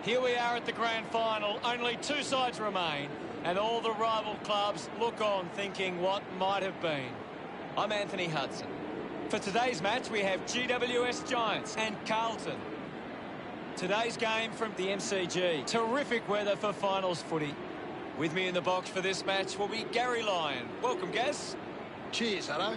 Here we are at the grand final. Only two sides remain, and all the rival clubs look on thinking what might have been. I'm Anthony Hudson. For today's match, we have GWS Giants and Carlton. Today's game from the MCG. Terrific weather for finals footy. With me in the box for this match will be Gary Lyon. Welcome, Gaz. Cheers, hello.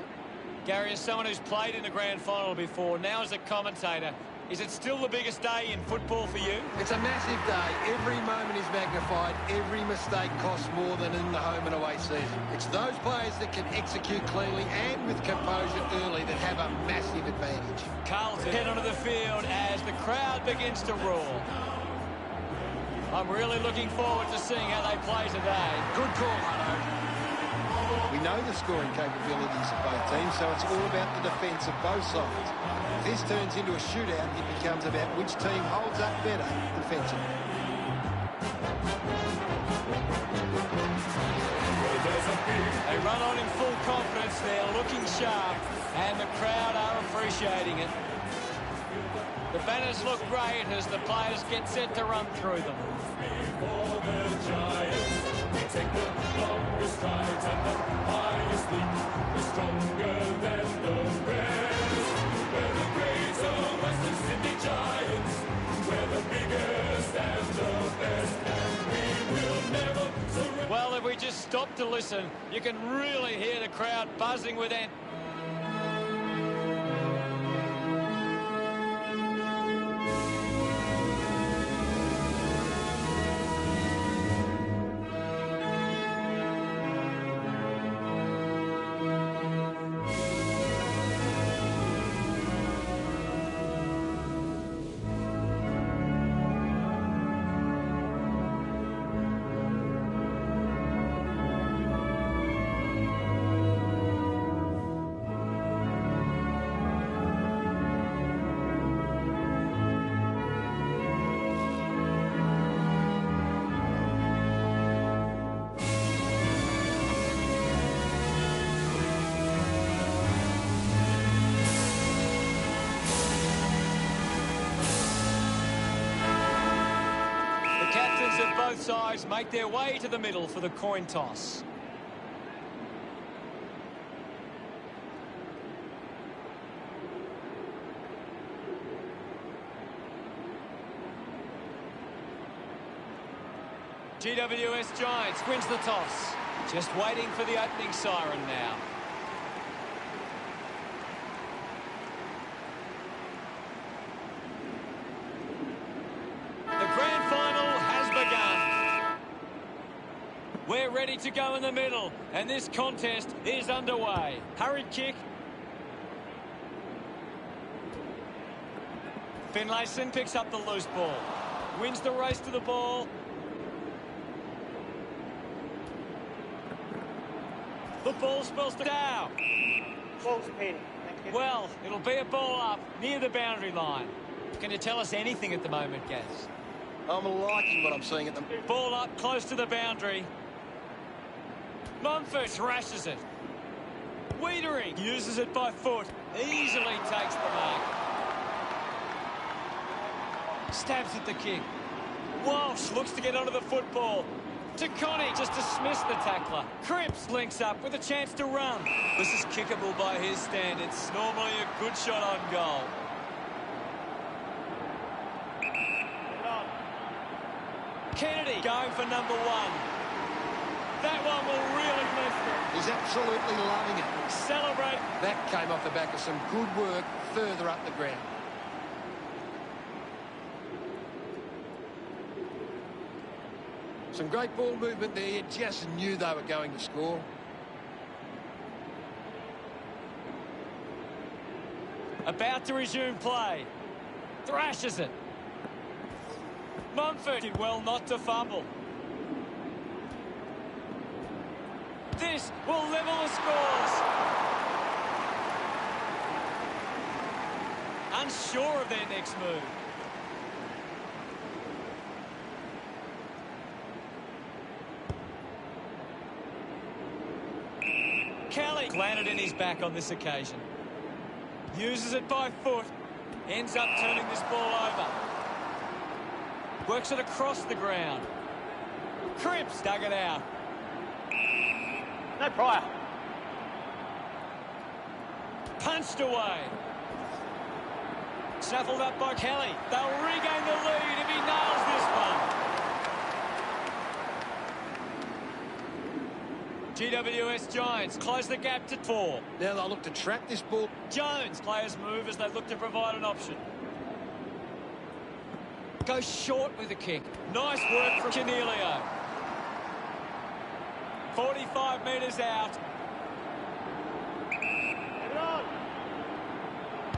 Gary, as someone who's played in the grand final before, now as a commentator, is it still the biggest day in football for you? It's a massive day. Every moment is magnified. Every mistake costs more than in the home and away season. It's those players that can execute cleanly and with composure early that have a massive advantage. Carlton head onto the field as the crowd begins to roar. I'm really looking forward to seeing how they play today. Good call, Hutto. We know the scoring capabilities of both teams, so it's all about the defence of both sides. If this turns into a shootout, it becomes about which team holds up better defensively. They run on in full confidence, they're looking sharp, and the crowd are appreciating it. The banners look great as the players get set to run through them. Take the longest strides and the highest leap. We're stronger than the rest. We're the greater Western Sydney Giants. We're the biggest and the best, and we will never surrender. Well, if we just stop to listen, you can really hear the crowd buzzing with it. Of both sides make their way to the middle for the coin toss. GWS Giants wins the toss. Just waiting for the opening siren now. We're ready to go in the middle, and this contest is underway. Hurried kick. Finlayson picks up the loose ball. Wins the race to the ball. The ball spells down. Ball's pending. Thank you. Well, it'll be a ball up near the boundary line. Can you tell us anything at the moment, Gaz? I'm liking what I'm seeing at the moment. Ball up close to the boundary. Mumford thrashes it. Wiedering uses it by foot. Easily takes the mark. Stabs at the kick. Walsh looks to get onto the football. Taconi just dismissed the tackler. Cripps links up with a chance to run. This is kickable by his standards. Normally a good shot on goal. Kennedy going for number one. That one will really lift it. He's absolutely loving it. Celebrate. That came off the back of some good work further up the ground. Some great ball movement there. You just knew they were going to score. About to resume play. Thrashes it. Mumford did well not to fumble. This will level the scores. Unsure of their next move. Kelly landed in his back on this occasion. Uses it by foot. Ends up turning this ball over. Works it across the ground. Cripps dug it out. No prior. Punched away. Shuffled up by Kelly. They'll regain the lead if he nails this one. GWS Giants close the gap to 4. Now they'll look to trap this ball. Jones players move as they look to provide an option. Goes short with the kick. Nice work from Cornelio. 45 metres out. Get it on.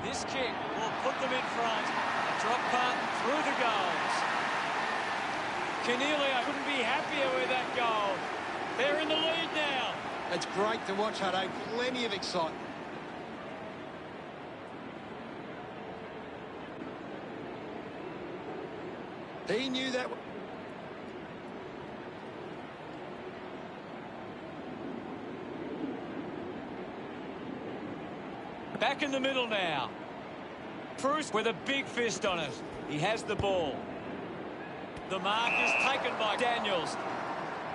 This kick will put them in front. A drop punt through the goals. Cornelio couldn't be happier with that goal. They're in the lead now. It's great to watch, Hutto. Plenty of excitement. He knew that. Back in the middle now. Bruce with a big fist on it. He has the ball. The mark is taken by Daniels.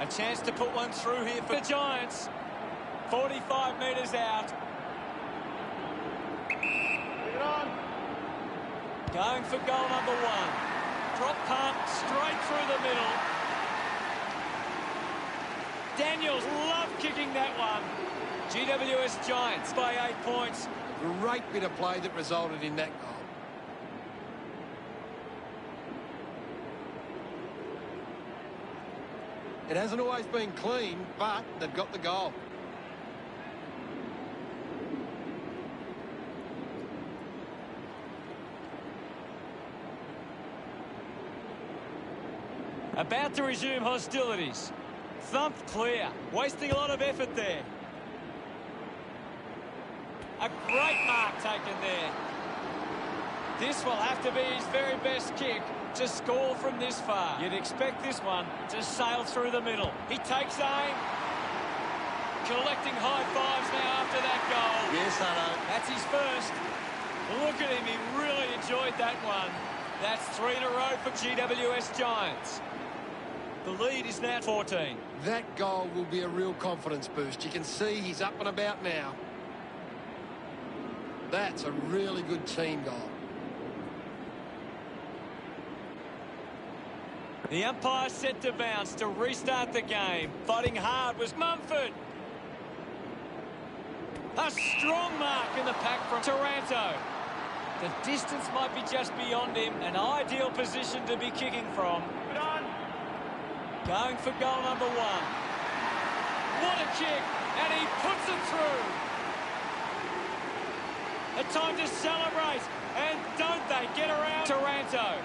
A chance to put one through here for the Giants. 45 metres out. Get it on. Going for goal number 1. Drop punt straight through the middle. Daniels love kicking that one. GWS Giants by 8 points. Great bit of play that resulted in that goal. It hasn't always been clean, but they've got the goal. About to resume hostilities. Thumped clear. Wasting a lot of effort there. A great mark taken there. This will have to be his very best kick to score from this far. You'd expect this one to sail through the middle. He takes aim. Collecting high fives now after that goal. Yes, Hutto. That's his first. Look at him. He really enjoyed that one. That's 3 in a row for GWS Giants. The lead is now 14. That goal will be a real confidence boost. You can see he's up and about now. That's a really good team goal. The umpire set to bounce to restart the game. Fighting hard was Mumford. A strong mark in the pack from Taranto. The distance might be just beyond him. An ideal position to be kicking from. Get on. Going for goal number 1. What a kick. And he puts it through. A time to celebrate. And don't they get around Taranto.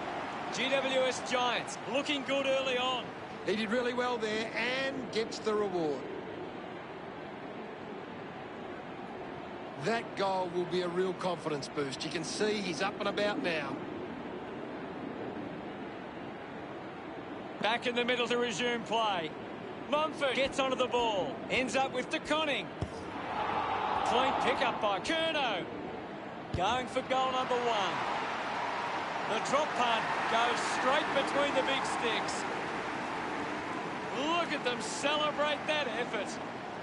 GWS Giants looking good early on. He did really well there and gets the reward. That goal will be a real confidence boost. You can see he's up and about now. Back in the middle to resume play. Mumford gets onto the ball. Ends up with De Koning. Clean pickup by Curnow. Going for goal number 1. The drop punt goes straight between the big sticks. Look at them celebrate that effort.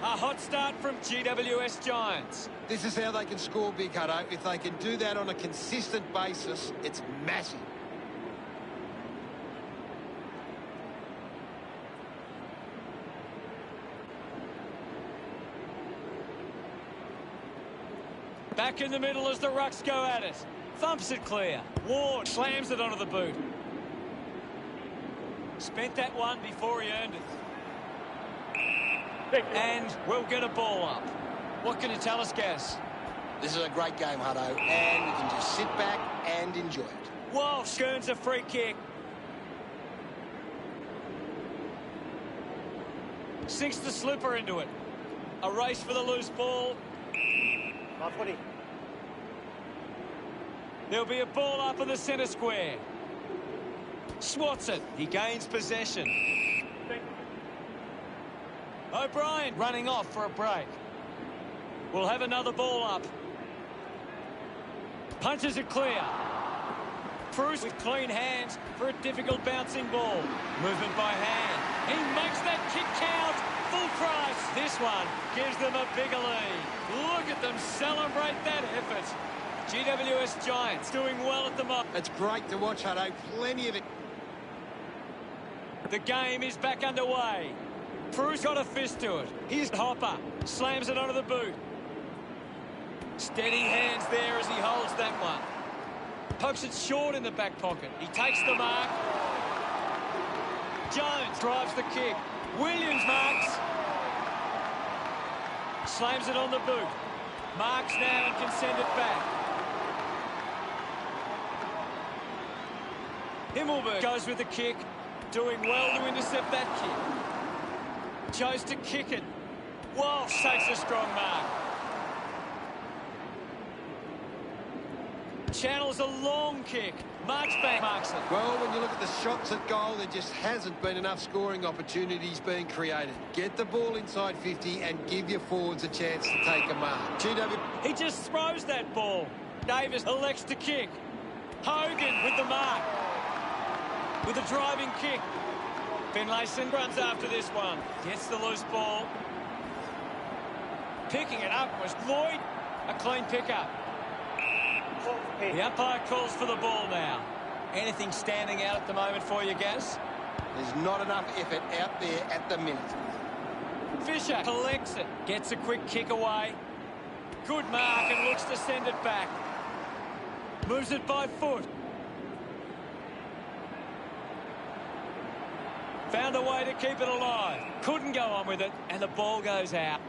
A hot start from GWS Giants. This is how they can score big, Hutto. If they can do that on a consistent basis, it's massive. Back in the middle as the Rucks go at it. Thumps it clear. Ward slams it onto the boot. Spent that one before he earned it. And we'll get a ball up. What can you tell us, Gaz? This is a great game, Hutto, and we can just sit back and enjoy it. Walsh earns a free kick. Sinks the slipper into it. A race for the loose ball. My footy. There'll be a ball up in the centre square. Swats it. He gains possession. O'Brien running off for a break. We'll have another ball up. Punches it clear. Cruz with clean hands for a difficult bouncing ball. Movement by hand. He makes that kick count. Full price. This one gives them a bigger lead. Look at them celebrate that effort. GWS Giants doing well at the moment. It's great to watch, Hutto. Plenty of it. The game is back underway. Cruz got a fist to it. Here's Hopper. Slams it onto the boot. Steady hands there as he holds that one. Pokes it short in the back pocket. He takes the mark. Jones drives the kick. Williams marks. Slams it on the boot. Marks now and can send it back. Himmelberg goes with the kick. Doing well to intercept that kick. Chose to kick it. Walsh takes a strong mark. Channels a long kick. Marchbank marks it. Well, when you look at the shots at goal, there just hasn't been enough scoring opportunities being created. Get the ball inside 50 and give your forwards a chance to take a mark. He just throws that ball. Davis elects to kick. Hogan with the mark. With a driving kick. Finlayson runs after this one. Gets the loose ball. Picking it up was Lloyd. A clean pickup. The umpire calls for the ball now. Anything standing out at the moment for you, Gaz? There's not enough effort out there at the minute. Fisher collects it. Gets a quick kick away. Good mark and looks to send it back. Moves it by foot. Found a way to keep it alive. Couldn't go on with it, and the ball goes out.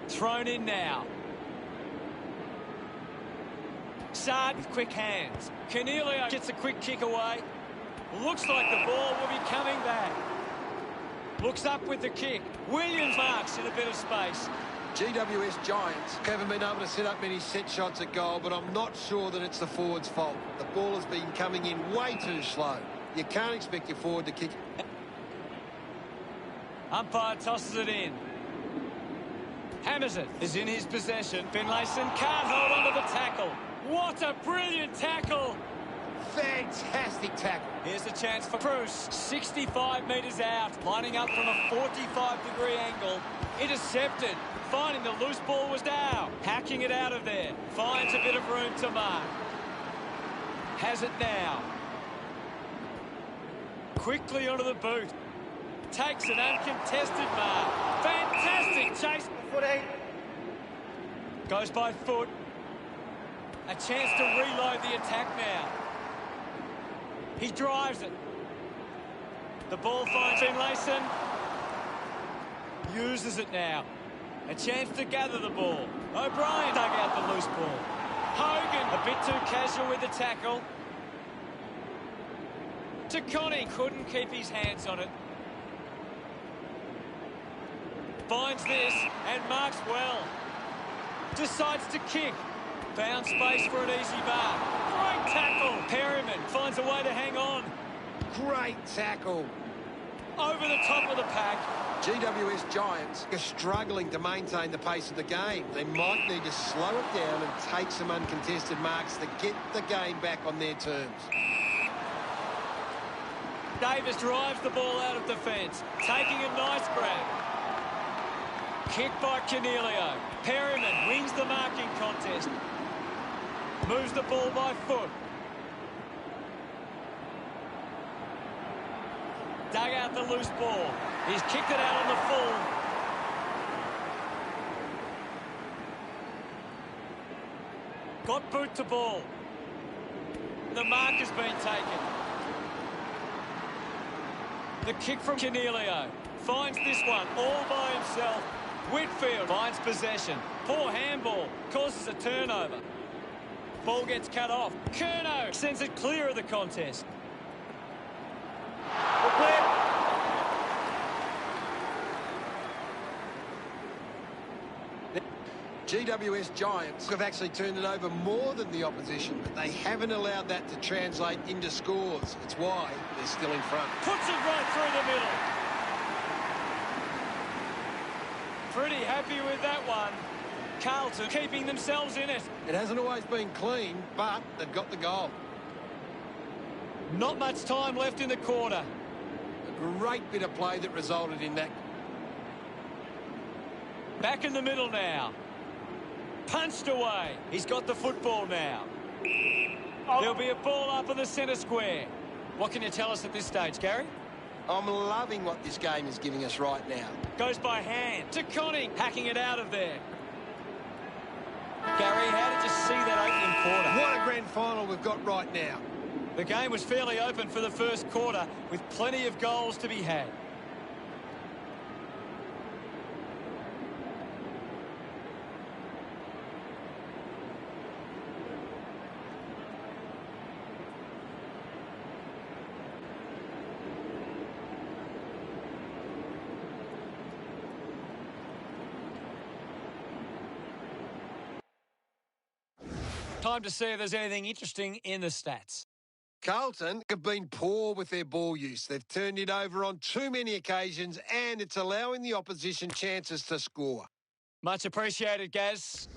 Thrown in now. Sard with quick hands. Cornelio gets a quick kick away. Looks like the ball will be coming back. Looks up with the kick. Williams marks in a bit of space. GWS Giants haven't been able to set up many set shots at goal, but I'm not sure that it's the forward's fault. The ball has been coming in way too slow. You can't expect your forward to kick. Umpire tosses it in. Hammers it. Is in his possession. Finlayson can't hold on to the tackle. What a brilliant tackle. Fantastic tackle. Here's a chance for Cruz. 65 metres out. Lining up from a 45-degree angle. Intercepted. Finding the loose ball was Dow. Hacking it out of there. Finds a bit of room to mark. Has it now. Quickly onto the boot. Takes an uncontested mark. Fantastic chase. Foot 8. Goes by foot. A chance to reload the attack now. He drives it. The ball finds Finlayson. Uses it now. A chance to gather the ball. O'Brien dug out the loose ball. Hogan a bit too casual with the tackle. Connie couldn't keep his hands on it. Finds this and marks well. Decides to kick. Found space for an easy mark. Great tackle. Perryman finds a way to hang on. Great tackle. Over the top of the pack. GWS Giants are struggling to maintain the pace of the game. They might need to slow it down and take some uncontested marks to get the game back on their terms. Davis drives the ball out of defence, taking a nice grab. Kick by Cornelio. Perryman wins the marking contest. Moves the ball by foot. Dug out the loose ball. He's kicked it out on the full. Got boot to ball. The mark has been taken. The kick from Cornelio. Finds this one all by himself. Whitfield finds possession. Poor handball. Causes a turnover. Ball gets cut off. Curnow sends it clear of the contest. GWS Giants have actually turned it over more than the opposition, but they haven't allowed that to translate into scores. It's why they're still in front. Puts it right through the middle. Pretty happy with that one. Carlton keeping themselves in it. It hasn't always been clean, but they've got the goal. Not much time left in the quarter. A great bit of play that resulted in that. Back in the middle now. Punched away. He's got the football now. There'll be a ball up in the centre square. What can you tell us at this stage, Gary? I'm loving what this game is giving us right now. Goes by hand to Conning, hacking it out of there. Gary, how did you see that opening quarter? What a grand final we've got right now. The game was fairly open for the first quarter with plenty of goals to be had. Time to see if there's anything interesting in the stats. Carlton have been poor with their ball use. They've turned it over on too many occasions, and it's allowing the opposition chances to score. Much appreciated, Gaz.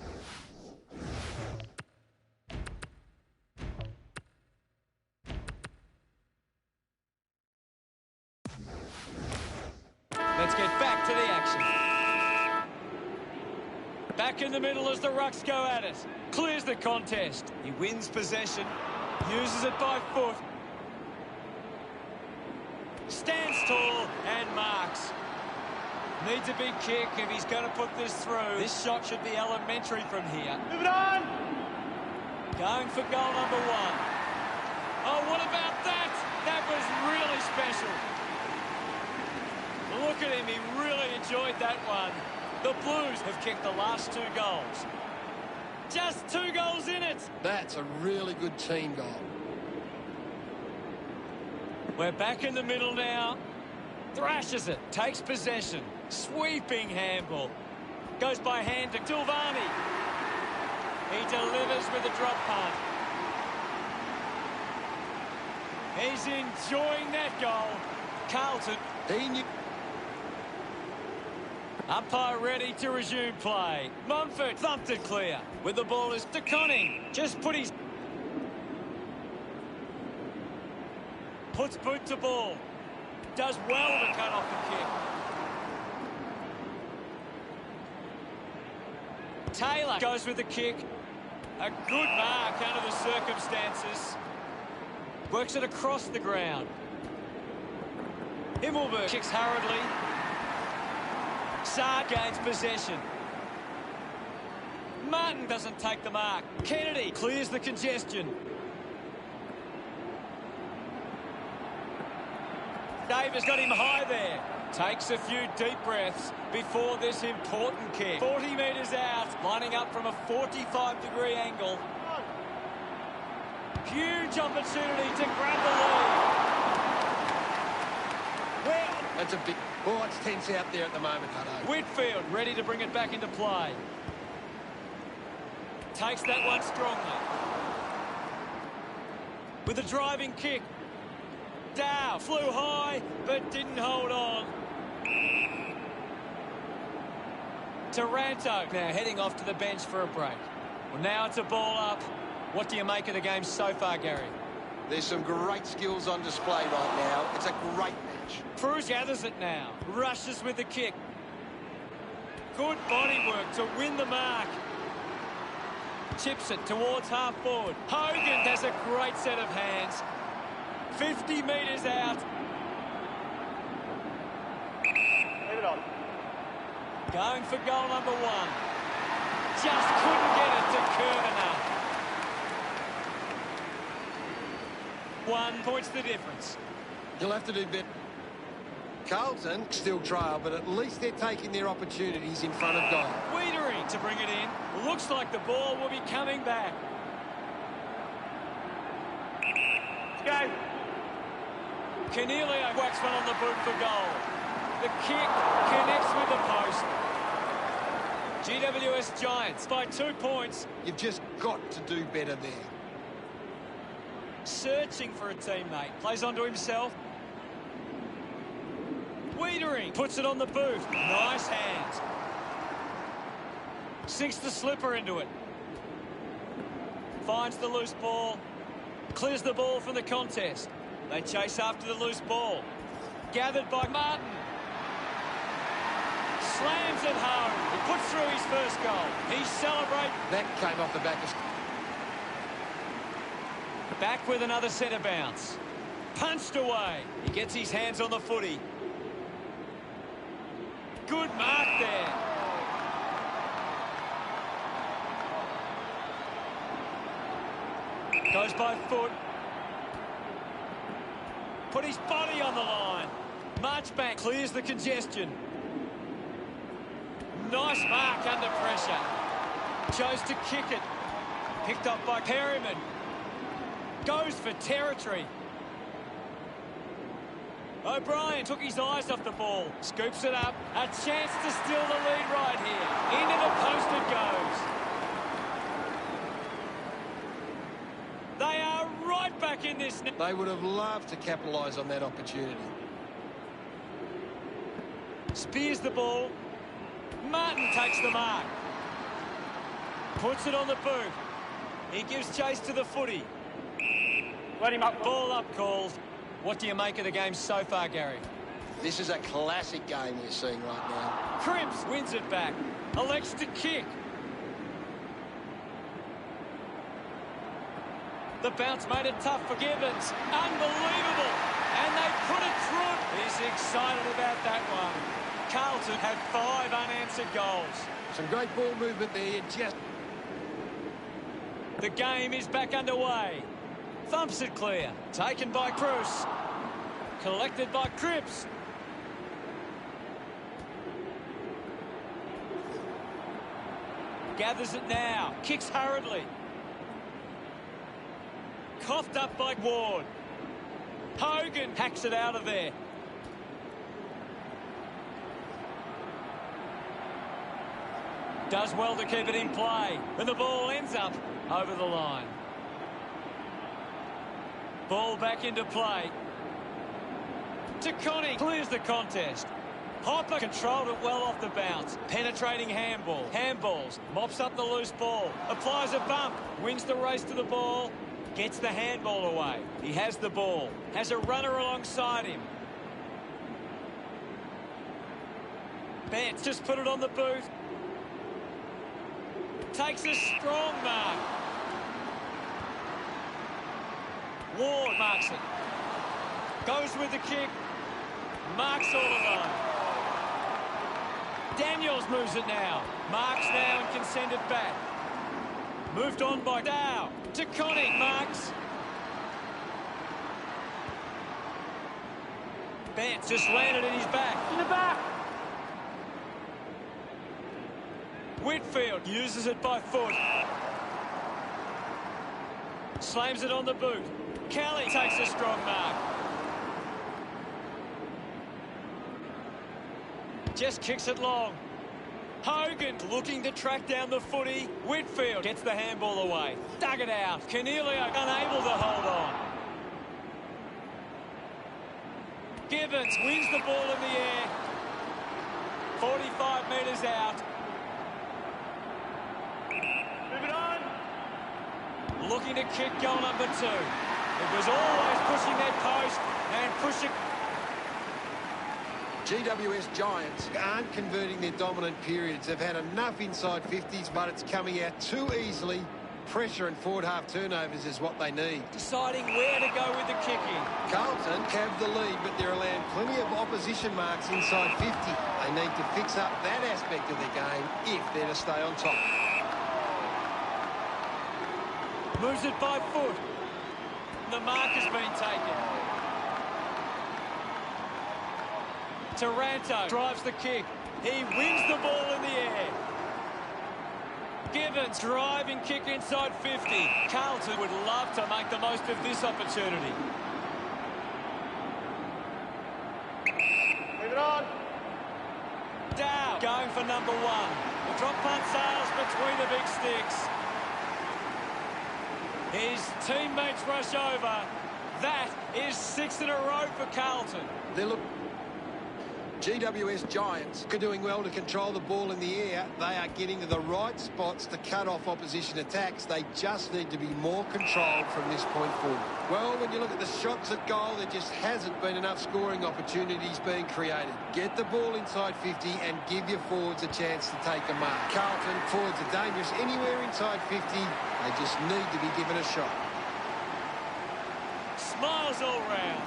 Let's get back to the action. Back in the middle as the Rucks go at it. Clears the contest. He wins possession. Uses it by foot. Stands tall and marks. Needs a big kick if he's going to put this through. This shot should be elementary from here. Move it on! Going for goal number one. Oh, what about that? That was really special. Look at him. He really enjoyed that one. The Blues have kicked the last 2 goals. Just 2 goals in it. That's a really good team goal. We're back in the middle now. Thrashes it. Takes possession. Sweeping handball. Goes by hand to Silvani. He delivers with a drop punt. He's enjoying that goal. Carlton. He knew. Umpire ready to resume play. Mumford thumped it clear. With the ball is to Conning. Just put his... Puts boot to ball. Does well to cut off the kick. Taylor goes with the kick. A good mark under the circumstances. Works it across the ground. Himmelberg kicks hurriedly. Saar gains possession. Martin doesn't take the mark. Kennedy clears the congestion. Davis got him high there. Takes a few deep breaths before this important kick. 40 metres out, lining up from a 45-degree angle. Huge opportunity to grab the lead. Well, That's a big... Oh, it's tense out there at the moment, Hutto. Whitfield ready to bring it back into play. Takes that one strongly. With a driving kick. Dow flew high, but didn't hold on. Taranto now heading off to the bench for a break. Well, now it's a ball up. What do you make of the game so far, Gary? There's some great skills on display right now. It's a great match. Cruz gathers it now. Rushes with the kick. Good body work to win the mark. Chips it towards half forward. Hogan has a great set of hands. 50 metres out. Leave it on. Going for goal number one. Just couldn't get it to curve enough. 1 point's the difference. You'll have to do better. Carlton still trail, but at least they're taking their opportunities in front of goal. Wiedering to bring it in. Looks like the ball will be coming back. Let's go. Cornelio whacks one on the boot for goal. The kick connects with the post. GWS Giants by 2 points. You've just got to do better there. Searching for a teammate. Plays onto himself. Wiedering puts it on the boot. Nice hands. Sinks the slipper into it. Finds the loose ball. Clears the ball from the contest. They chase after the loose ball. Gathered by Martin. Slams it home. He puts through his first goal. He celebrates. That came off the back of... Back with another centre bounce. Punched away. He gets his hands on the footy. Good mark there. Goes by foot. Put his body on the line. March back. Clears the congestion. Nice mark under pressure. Chose to kick it. Picked up by Perryman. Goes for territory. O'Brien took his eyes off the ball. Scoops it up. A chance to steal the lead right here. Into the post it goes. They are right back in this. They would have loved to capitalise on that opportunity. Spears the ball. Martin takes the mark. Puts it on the boot. He gives chase to the footy. Let him up. Ball up called. What do you make of the game so far, Gary? This is a classic game we're seeing right now. Cripps wins it back. Elects to kick. The bounce made it tough for Gibbons. Unbelievable. And they put it through. He's excited about that one. Carlton had 5 unanswered goals. Some great ball movement there. Just... The game is back underway. Thumps it clear. Taken by Cruz. Collected by Cripps. Gathers it now. Kicks hurriedly. Coughed up by Ward. Hogan hacks it out of there. Does well to keep it in play. And the ball ends up over the line. Ball back into play. Connie clears the contest. Hopper controlled it well off the bounce. Penetrating handball. Handballs. Mops up the loose ball. Applies a bump. Wins the race to the ball. Gets the handball away. He has the ball. Has a runner alongside him. Betts just put it on the boot. Takes a strong mark. Ward marks it. Goes with the kick. Marks all alone. Daniels moves it now. Marks now and can send it back. Moved on by Dow. Connie marks. Betts just landed in his back. In the back. Whitfield uses it by foot. Slams it on the boot. Kelly takes a strong mark. Just kicks it long. Hogan looking to track down the footy. Whitfield gets the handball away. Dug it out. Cornelio unable to hold on. Gibbons wins the ball in the air. 45 metres out. Move it on. Looking to kick goal number 2. It was always pushing that post and pushing. GWS Giants aren't converting their dominant periods. They've had enough inside 50s, but it's coming out too easily. Pressure and forward half turnovers is what they need. Deciding where to go with the kicking. Carlton have the lead, but they're allowing plenty of opposition marks inside 50. They need to fix up that aspect of their game if they're to stay on top. Moves it by foot. The mark has been taken. Taranto drives the kick. He wins the ball in the air. Gibbons driving kick inside 50. Carlton would love to make the most of this opportunity. Move it on. Dow going for number 1. The drop punt sails between the big sticks. His teammates rush over. That is 6 in a row for Carlton. GWS Giants are doing well to control the ball in the air. They are getting to the right spots to cut off opposition attacks. They just need to be more controlled from this point forward. Well, when you look at the shots at goal, there just hasn't been enough scoring opportunities being created. Get the ball inside 50 and give your forwards a chance to take a mark. Carlton, forwards are dangerous anywhere inside 50. They just need to be given a shot. Smiles all round.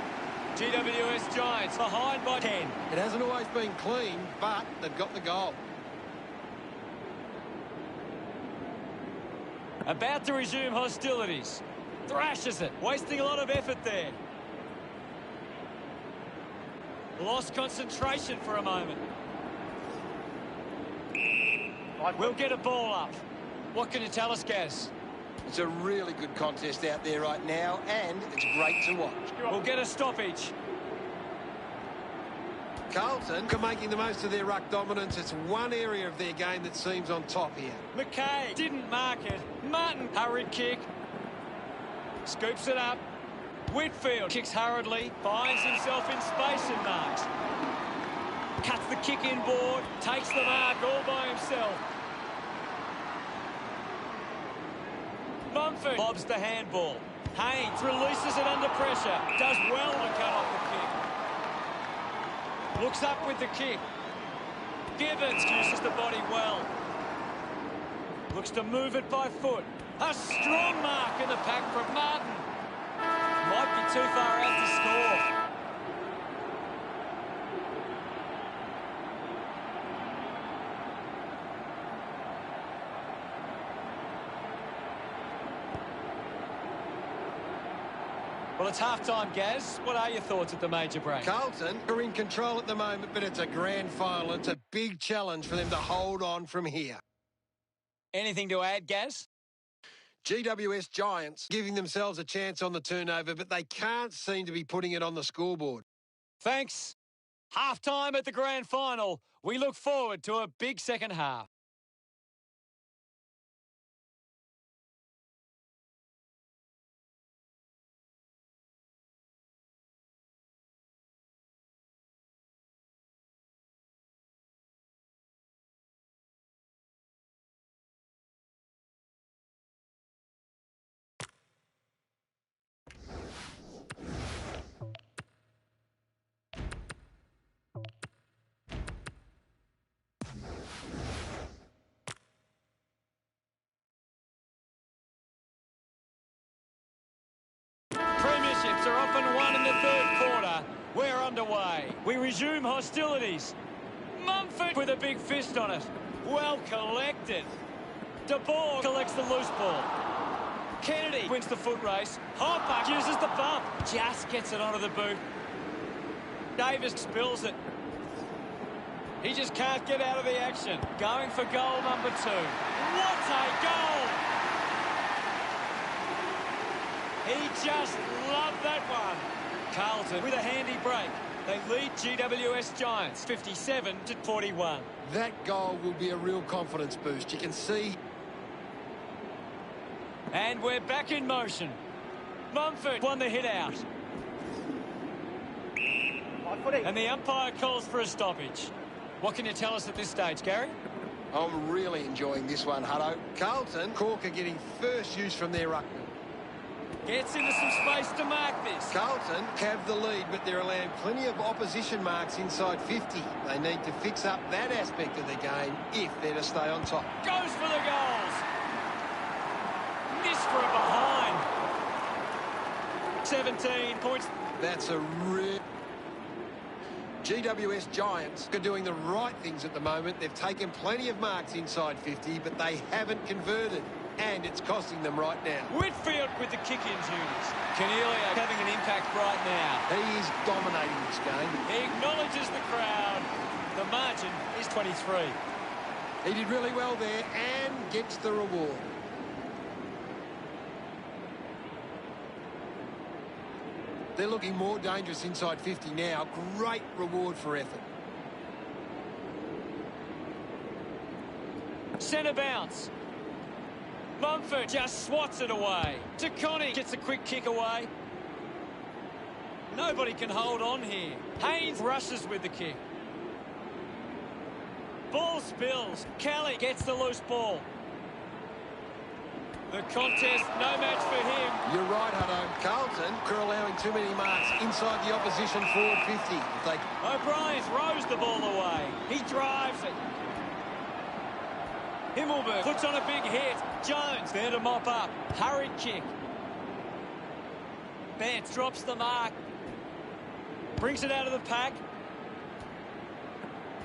GWS Giants behind by 10. It hasn't always been clean, but they've got the goal. About to resume hostilities. Thrashes it, wasting a lot of effort there. Lost concentration for a moment. We'll get a ball up. What can you tell us, Gaz? It's a really good contest out there right now, and it's great to watch. We'll get a stoppage. Carlton are making the most of their ruck dominance. It's one area of their game that seems on top here. McKay didn't mark it. Martin, hurried kick. Scoops it up. Whitfield kicks hurriedly. Finds himself in space and marks. Cuts the kick inboard. Takes the mark all by himself. Mumford lobs the handball. Haynes releases it under pressure. Does well to cut off the kick. Looks up with the kick. Gibbons uses the body well. Looks to move it by foot. A strong mark in the pack from Martin. Might be too far out to score. Well, it's half-time, Gaz. What are your thoughts at the major break? Carlton are in control at the moment, but it's a grand final. It's a big challenge for them to hold on from here. Anything to add, Gaz? GWS Giants giving themselves a chance on the turnover, but they can't seem to be putting it on the scoreboard. Thanks. Half-time at the grand final. We look forward to a big second half. Premierships are often won in the third quarter. We're underway. We resume hostilities. Mumford with a big fist on it. Well collected. De Boer collects the loose ball. Kennedy wins the foot race. Hopper uses the bump. Just gets it onto the boot. Davis spills it. He just can't get out of the action. Going for goal number 2. What a goal! He just loved that one. Carlton with a handy break. They lead GWS Giants 57-41. That goal will be a real confidence boost. You can see. And we're back in motion. Mumford won the hit out. And the umpire calls for a stoppage. What can you tell us at this stage, Gary? I'm really enjoying this one, Hutto. Carlton, Cork are getting first use from their ruckman. Gets into some space to mark this. Carlton have the lead, but they're allowing plenty of opposition marks inside 50. They need to fix up that aspect of the game if they're to stay on top. Goes for the goals. Missed from behind. 17 points. That's a real... GWS Giants are doing the right things at the moment. They've taken plenty of marks inside 50, but they haven't converted. And it's costing them right now. Whitfield with the kick-in duties. Cornelia having an impact right now. He is dominating this game. He acknowledges the crowd. The margin is 23. He did really well there and gets the reward. They're looking more dangerous inside 50 now. Great reward for effort. Centre bounce. Mumford just swats it away. Connie gets a quick kick away. Nobody can hold on here. Haynes rushes with the kick. Ball spills. Kelly gets the loose ball. The contest, no match for him. You're right, Hutto. Carlton are allowing too many marks inside the opposition forward 50. O'Brien throws the ball away. He drives it. Himmelberg puts on a big hit. Jones there to mop up. Hurried kick. Betts drops the mark. Brings it out of the pack.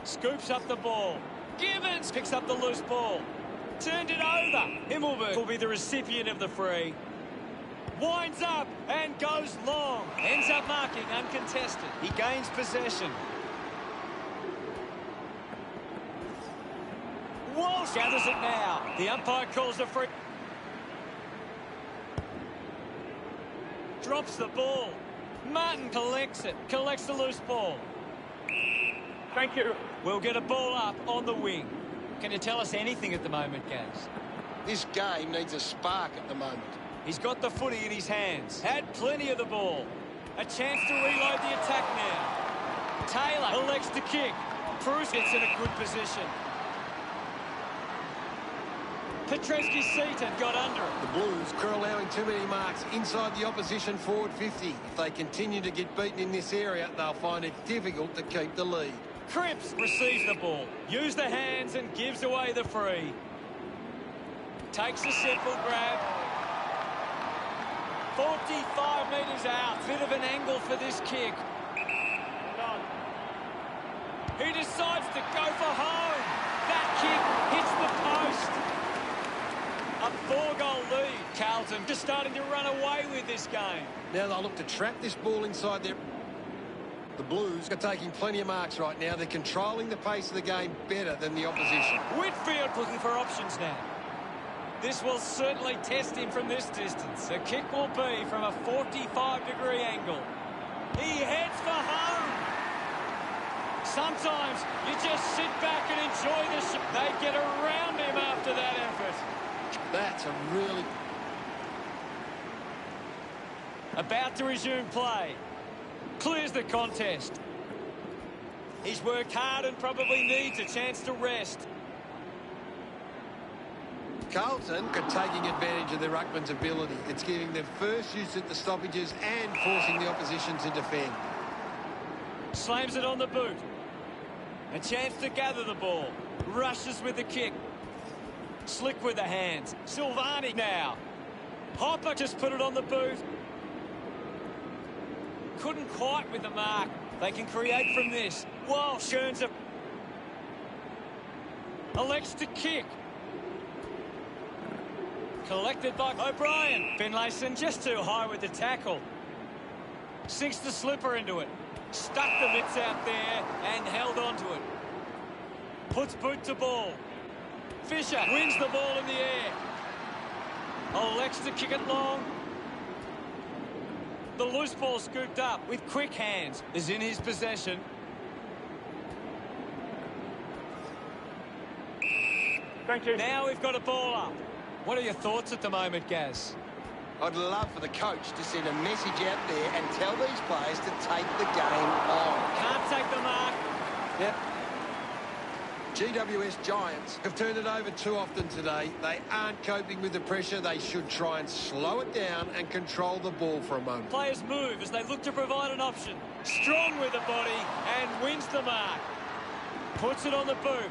Scoops up the ball. Givens picks up the loose ball. Turned it over. Himmelberg will be the recipient of the free. Winds up and goes long. Ends up marking uncontested. He gains possession. Walsh gathers it now. The umpire calls the free. Drops the ball. Martin collects it. Collects the loose ball. Thank you. We'll get a ball up on the wing. Can you tell us anything at the moment, Gaz? This game needs a spark at the moment. He's got the footy in his hands. Had plenty of the ball. A chance to reload the attack now. Taylor elects to kick. Bruce gets in a good position. Petreski-Seaton got under it. The Blues are allowing too many marks inside the opposition forward 50. If they continue to get beaten in this area, they'll find it difficult to keep the lead. Cripps receives the ball. Use the hands and gives away the free. Takes a simple grab. 45 metres out. Bit of an angle for this kick. He decides to go for home. That kick hits the post. A 4-goal lead. Carlton just starting to run away with this game. Now they'll look to trap this ball inside their... The Blues are taking plenty of marks right now. They're controlling the pace of the game better than the opposition. Whitfield looking for options now. This will certainly test him from this distance. The kick will be from a 45-degree angle. He heads for home. Sometimes you just sit back and enjoy the show. They get around him after that effort. That's a really... About to resume play. Clears the contest. He's worked hard and probably needs a chance to rest. Carlton are taking advantage of their ruckman's ability. It's giving them first use at the stoppages and forcing the opposition to defend. Slams it on the boot. A chance to gather the ball. Rushes with the kick. Slick with the hands. Silvani now. Hopper just put it on the boot. Couldn't quite with the mark. They can create from this. Walsh earns a... Elects to kick. Collected by O'Brien. Finlayson just too high with the tackle. Sinks the slipper into it. Stuck the mitts out there and held onto it. Puts boot to ball. Fisher wins the ball in the air. Elects to kick it long. The loose ball scooped up with quick hands is in his possession. Thank you. Now we've got a ball up. What are your thoughts at the moment, Gaz? I'd love for the coach to send a message out there and tell these players to take the game on. Can't take the mark. Yep. GWS Giants have turned it over too often today. They aren't coping with the pressure. They should try and slow it down and control the ball for a moment. Players move as they look to provide an option. Strong with the body and wins the mark. Puts it on the boot.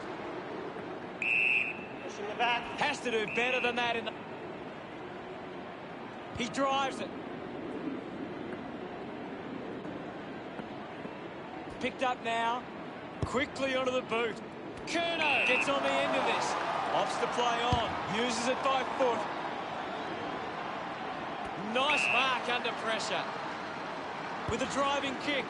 Pushing the back. Has to do better than that in the... He drives it. Picked up now. Quickly onto the boot. Curnow gets on the end of this. Opts to play on. Uses it by foot. Nice mark under pressure. With a driving kick.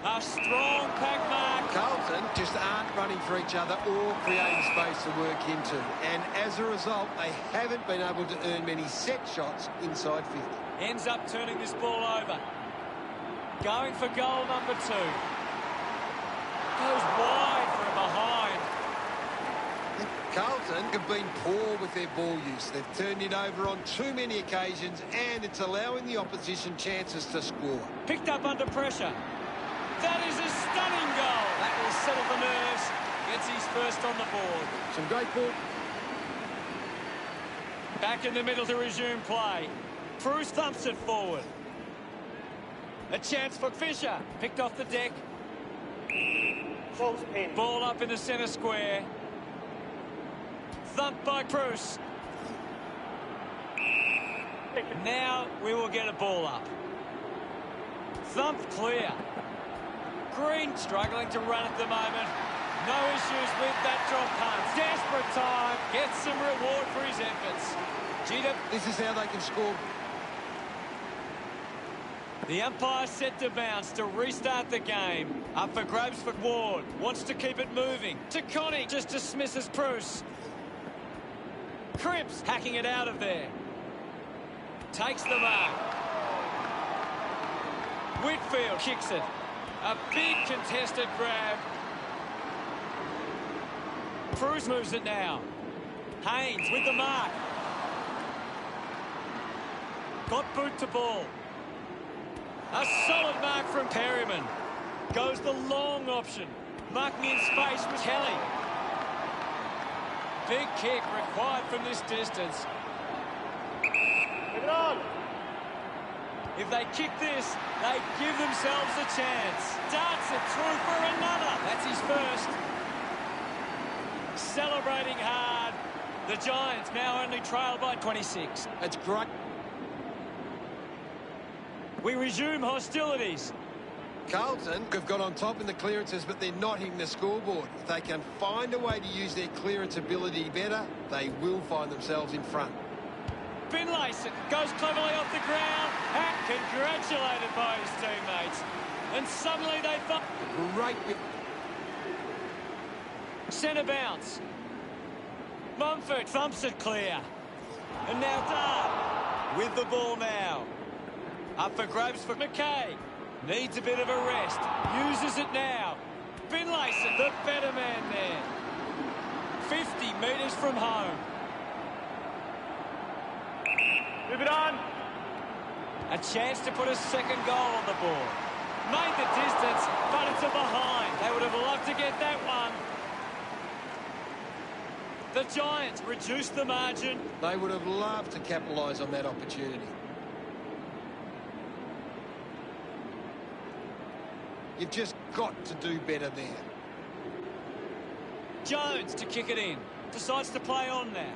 A strong pack mark. Carlton just aren't running for each other or creating space to work into. And as a result, they haven't been able to earn many set shots inside 50. Ends up turning this ball over. Going for goal number 2. Goes wide from behind. Carlton have been poor with their ball use. They've turned it over on too many occasions, and it's allowing the opposition chances to score. Picked up under pressure. That is a stunning goal. That will settle the nerves Gets his first on the board. Some great ball. Back in the middle to resume play. Bruce thumps it forward. A chance for Fisher. Picked off the deck. False pin. Ball up in the centre square. Thumped by Bruce. Now we will get a ball up. Thumped clear. Green struggling to run at the moment. No issues with that drop punt. Desperate time. Gets some reward for his efforts. This is how they can score. The umpire set to bounce to restart the game. Up for grabs for Ward. Wants to keep it moving. To Connie. Just dismisses Bruce. Cripps hacking it out of there. Takes the mark. Whitfield kicks it. A big contested grab. Bruce moves it now. Haynes with the mark. Got boot to ball. A solid mark from Perryman. Goes the long option. Marking in space with Kelly. Big kick required from this distance. Get it on. If they kick this, they give themselves a chance. Darts it through for another. That's his first. Celebrating hard. The Giants now only trail by 26. That's great. We resume hostilities. Carlton have got on top in the clearances, but they're not hitting the scoreboard. If they can find a way to use their clearance ability better, they will find themselves in front. Finlayson goes cleverly off the ground and congratulated by his teammates. And suddenly they find... Great. Centre bounce. Mumford thumps it clear. And now Dart with the ball now. Up for grabs for McKay. Needs a bit of a rest. Uses it now. Finlayson, the better man there. 50 metres from home. Move it on. A chance to put a second goal on the board. Made the distance, but it's a behind. They would have loved to get that one. The Giants reduced the margin. They would have loved to capitalise on that opportunity. You've just got to do better there. Jones to kick it in. Decides to play on now.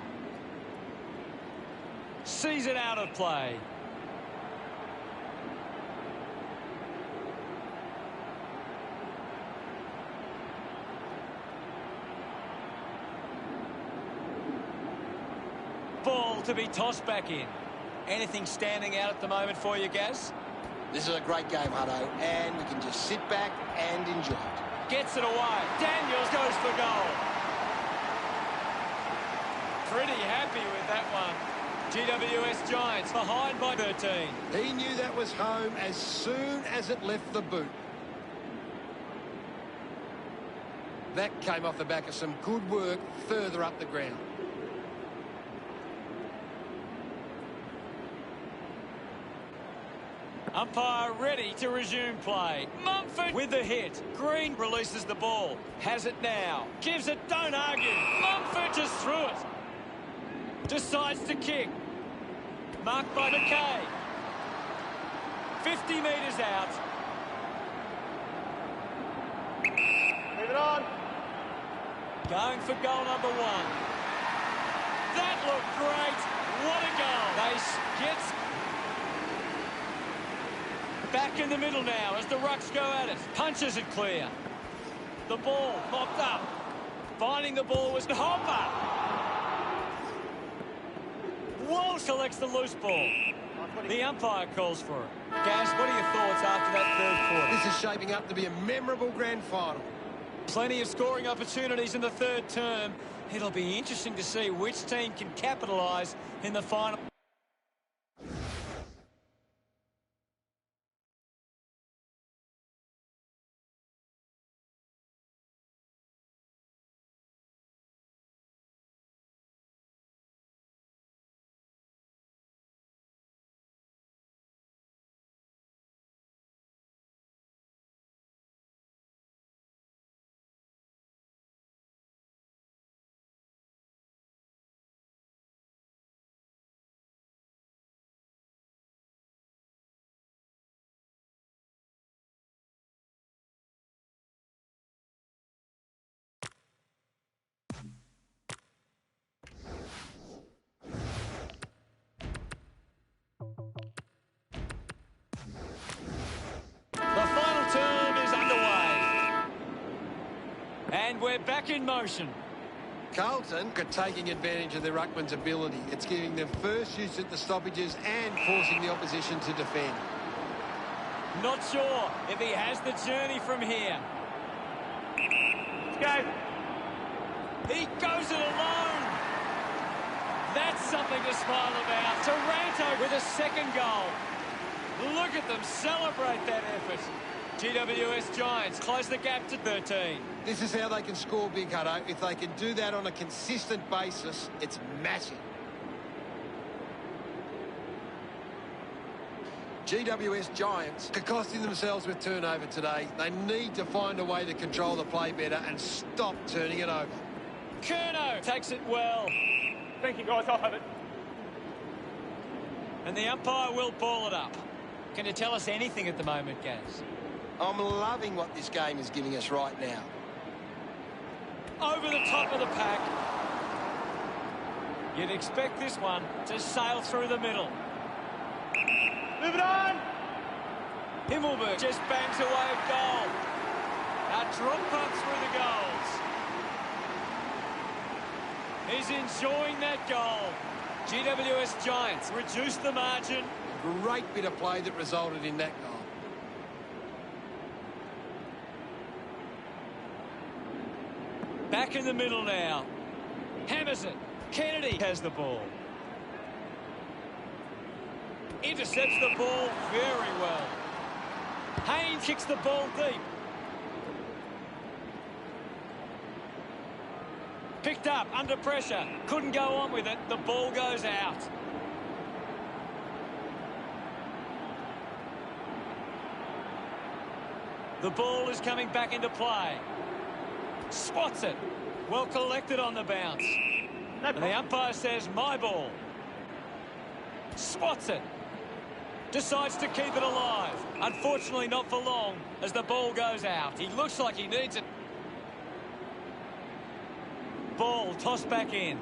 Sees it out of play. Ball to be tossed back in. Anything standing out at the moment for you, Gaz? This is a great game, Hutto, and we can just sit back and enjoy it. Gets it away. Daniels goes for goal. Pretty happy with that one. GWS Giants behind by 13. He knew that was home as soon as it left the boot. That came off the back of some good work further up the ground. Umpire ready to resume play. Mumford with the hit. Green releases the ball. Has it now. Gives it, don't argue. Mumford just threw it. Decides to kick. Marked by McKay. 50 metres out. Move it on. Going for goal number one. That looked great. What a goal. They gets back in the middle now as the Rucks go at it. Punches it clear. The ball mopped up. Finding the ball was Hopper. Walsh collects the loose ball. The umpire calls for it. Gaz, what are your thoughts after that third quarter? This is shaping up to be a memorable grand final. Plenty of scoring opportunities in the third term. It'll be interesting to see which team can capitalise in the final. And we're back in motion. Carlton are taking advantage of their ruckman's ability. It's giving them first use at the stoppages and forcing the opposition to defend. Not sure if he has the journey from here. Let's go. He goes it alone. That's something to smile about. Taranto with a second goal. Look at them celebrate that effort. GWS Giants close the gap to 13. This is how they can score big, Hutto. If they can do that on a consistent basis, it's massive. GWS Giants are costing themselves with turnover today. They need to find a way to control the play better and stop turning it over. Curnow takes it well. Thank you, guys. I'll have it. And the umpire will ball it up. Can you tell us anything at the moment, Gaz? I'm loving what this game is giving us right now. Over the top of the pack. You'd expect this one to sail through the middle. Move it on. Himmelberg just bangs away a goal. A drop punt through the goals. He's enjoying that goal. GWS Giants reduce the margin. Great bit of play that resulted in that goal. Back in the middle now. Hammers it. Kennedy has the ball. Intercepts the ball very well. Haynes kicks the ball deep. Picked up under pressure. Couldn't go on with it. The ball goes out. The ball is coming back into play. Swats it. Well collected on the bounce. And the umpire says, my ball. Swats it. Decides to keep it alive. Unfortunately, not for long as the ball goes out. He looks like he needs it. Ball tossed back in.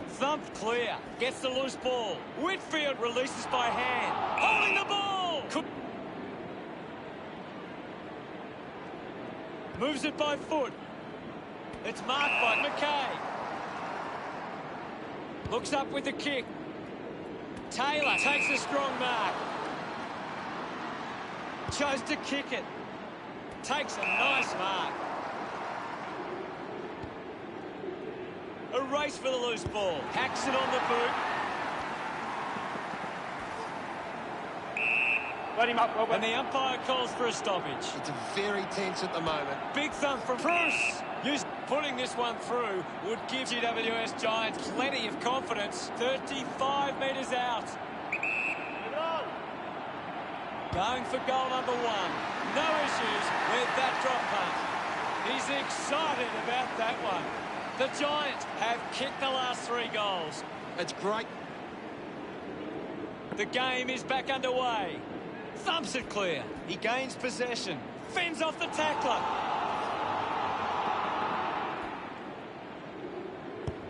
Thumped clear. Gets the loose ball. Whitfield releases by hand. Holding the ball. Moves it by foot. It's marked by McKay. Looks up with the kick. Taylor takes a strong mark. Chose to kick it. Takes a nice mark. A race for the loose ball. Hacks it on the boot. Let him up, Robert. And the umpire calls for a stoppage. It's very tense at the moment. Big thump from Bruce. Putting this one through would give GWS Giants plenty of confidence. 35 metres out. Move it on. Going for goal number one. No issues with that drop punt. He's excited about that one. The Giants have kicked the last 3 goals. It's great. The game is back underway. Thumps it clear. He gains possession. Fends off the tackler.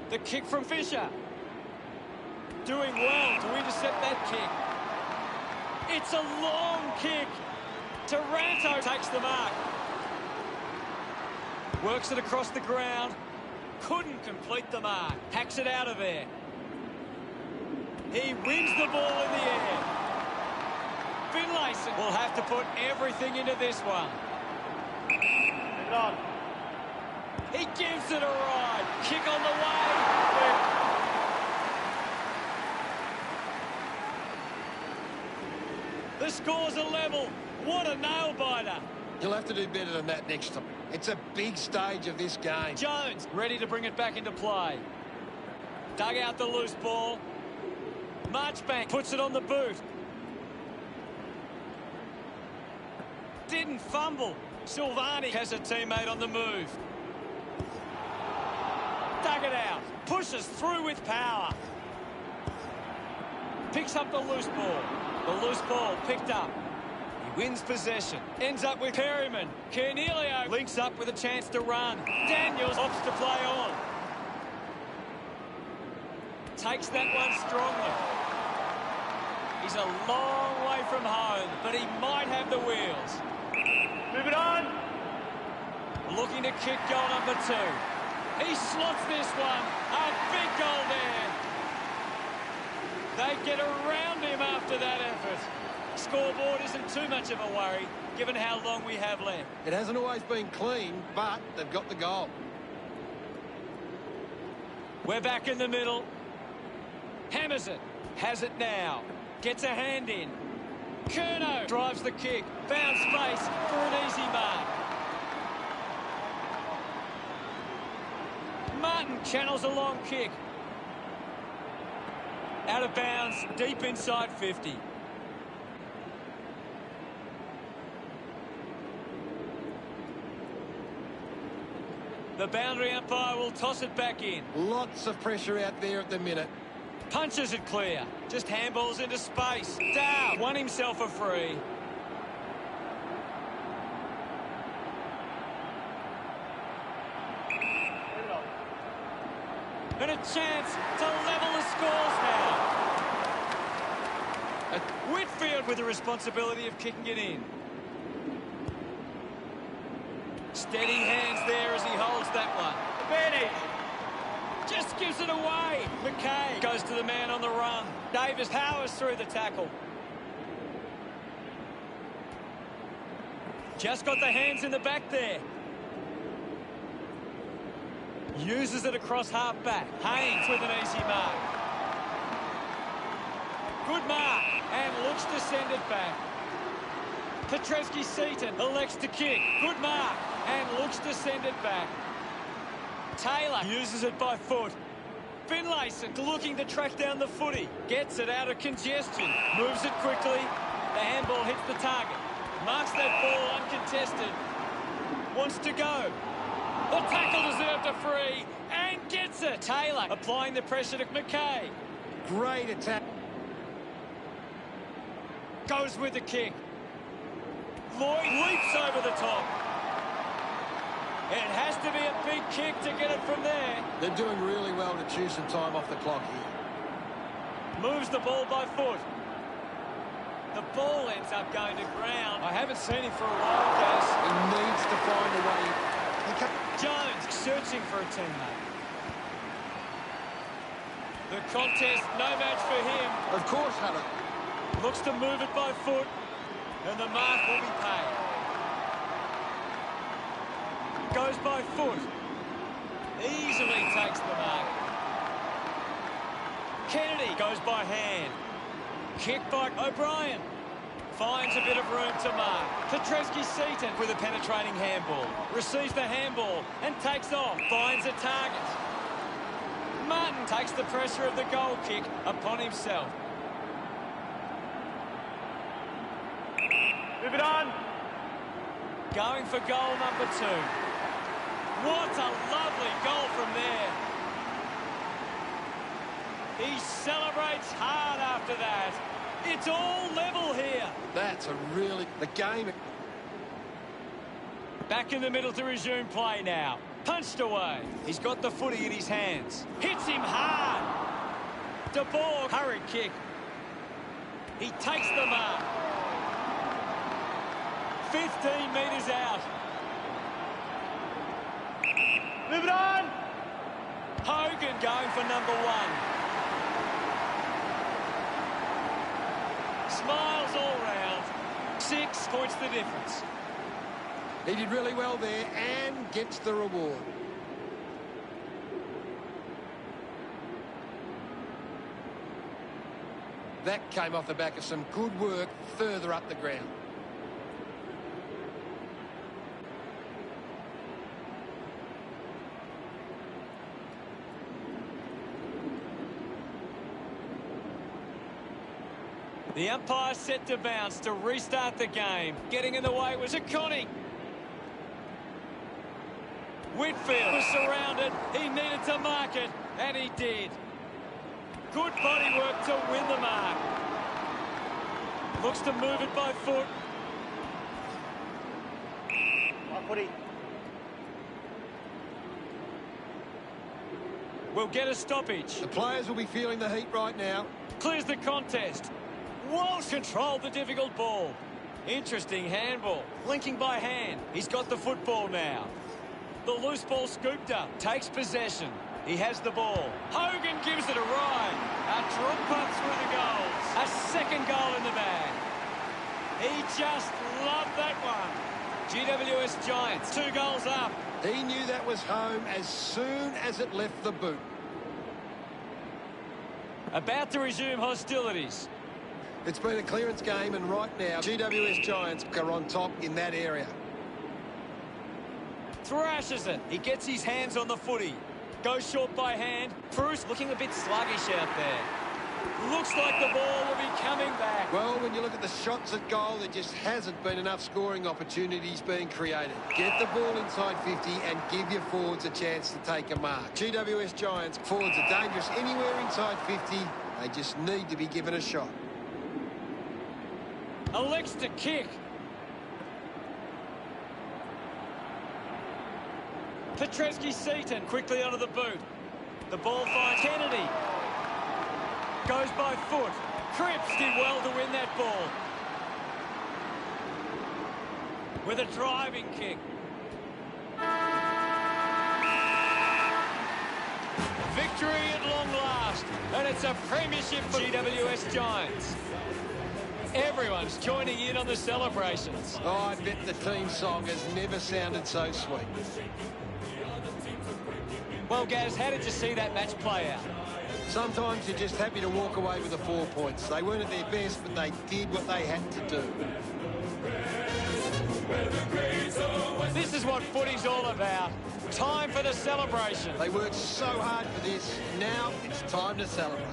The kick from Fisher. Doing well to intercept that kick. It's a long kick. Taranto takes the mark. Works it across the ground. Couldn't complete the mark. Hacks it out of there. He wins the ball in the air. Finlayson will have to put everything into this one. Move it on. He gives it a ride. Kick on the way. The score's a level. What a nail-biter. He'll have to do better than that next time. It's a big stage of this game. Jones ready to bring it back into play. Dug out the loose ball. Marchbank puts it on the boot. Didn't fumble. Silvani has a teammate on the move. Dug it out. Pushes through with power. Picks up the loose ball. The loose ball picked up. He wins possession. Ends up with Perryman. Cornelio links up with a chance to run. Daniels opts to play on. Takes that one strongly. He's a long way from home, but he might have the wheels. Move it on. Looking to kick goal number 2. He slots this one. A big goal there. They get around him after that effort. Scoreboard isn't too much of a worry, given how long we have left. It hasn't always been clean, but they've got the goal. We're back in the middle. Hammers it. Has it now. Gets a hand in. Curnow drives the kick. Found space for an easy mark. Martin channels a long kick. Out of bounds, deep inside 50. The boundary umpire will toss it back in. Lots of pressure out there at the minute. Punches it clear. Just handballs into space. Down. Won himself a free. And a chance to level the scores now. Whitfield with the responsibility of kicking it in. Steady hands there as he holds that one. Advantage. Just gives it away. McKay goes to the man on the run. Davis powers through the tackle. Just got the hands in the back there. Uses it across half back. Haynes with an easy mark. Good mark. And looks to send it back. Petrevsky-Seaton elects to kick. Good mark. And looks to send it back. Taylor uses it by foot. Finlayson looking to track down the footy. Gets it out of congestion. Moves it quickly. The handball hits the target. Marks that ball uncontested. Wants to go. The tackle deserved a free. And gets it. Taylor applying the pressure to McKay. Great attack. Goes with the kick. Lloyd leaps over the top. It has to be a big kick to get it from there. They're doing really well to chew some time off the clock here. Moves the ball by foot. The ball ends up going to ground. I haven't seen him for a while, Gaz. He needs to find a way. Jones searching for a teammate. The contest, no match for him. Of course, Hunter. Looks to move it by foot. And the mark will be paid. Goes by foot. Easily takes the mark. Kennedy goes by hand. Kick by O'Brien. Finds a bit of room to mark. Petrevsky-Seaton with a penetrating handball. Receives the handball and takes off. Finds a target. Martin takes the pressure of the goal kick upon himself. Move it on. Going for goal number 2. What a lovely goal from there. He celebrates hard after that. It's all level here. That's a really... The game... Back in the middle to resume play now. Punched away. He's got the footy in his hands. Hits him hard. De Boer, hurried kick. He takes the mark. 15 metres out. Move it on. Hogan going for number 1. Smiles all round. 6 points the difference. He did really well there and gets the reward. That came off the back of some good work further up the ground. The umpire set to bounce to restart the game. Getting in the way was Connie. Whitfield was surrounded. He needed to mark it, and he did. Good body work to win the mark. Looks to move it by foot. On footy. Will get a stoppage. The players will be feeling the heat right now. Clears the contest. Walsh controlled the difficult ball. Interesting handball. Linking by hand. He's got the football now. The loose ball scooped up. Takes possession. He has the ball. Hogan gives it a ride. A drop putt through the goals. A second goal in the bag. He just loved that one. GWS Giants, 2 goals up. He knew that was home as soon as it left the boot. About to resume hostilities. It's been a clearance game, and right now, GWS Giants are on top in that area. Thrashes it. He gets his hands on the footy. Goes short by hand. Bruce looking a bit sluggish out there. Looks like the ball will be coming back. Well, when you look at the shots at goal, there just hasn't been enough scoring opportunities being created. Get the ball inside 50 and give your forwards a chance to take a mark. GWS Giants forwards are dangerous anywhere inside 50. They just need to be given a shot. Elects to kick. Petreski-Seaton quickly onto the boot. The ball finds Kennedy. Goes by foot. Cripps did well to win that ball. With a driving kick. Victory at long last. And it's a premiership for GWS Giants. Everyone's joining in on the celebrations. Oh, I bet the team song has never sounded so sweet. Well, Gaz, how did you see that match play out? Sometimes you're just happy to walk away with the 4 points. They weren't at their best, but they did what they had to do. This is what footy's all about. Time for the celebration. They worked so hard for this. Now it's time to celebrate.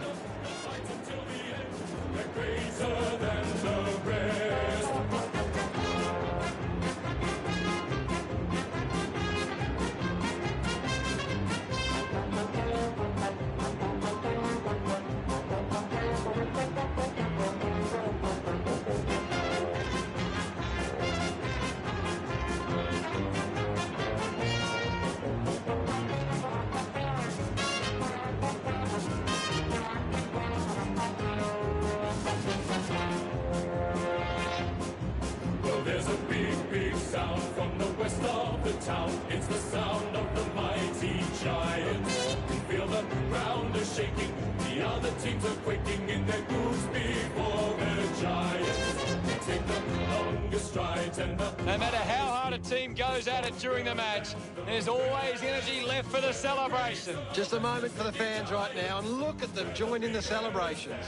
There's a big, big sound from the west of the town. It's the sound of the mighty Giants. You feel the ground is shaking. The other teams are quaking in their boots before the Giants. Take the longest strides and the... No matter how hard a team goes at it during the match, there's always energy left for the celebration. Just a moment for the fans right now, and look at them join in the celebrations.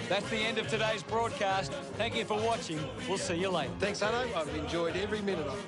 That's the end of today's broadcast. Thank you for watching. We'll see you later. Thanks, Hutto. I've enjoyed every minute of it.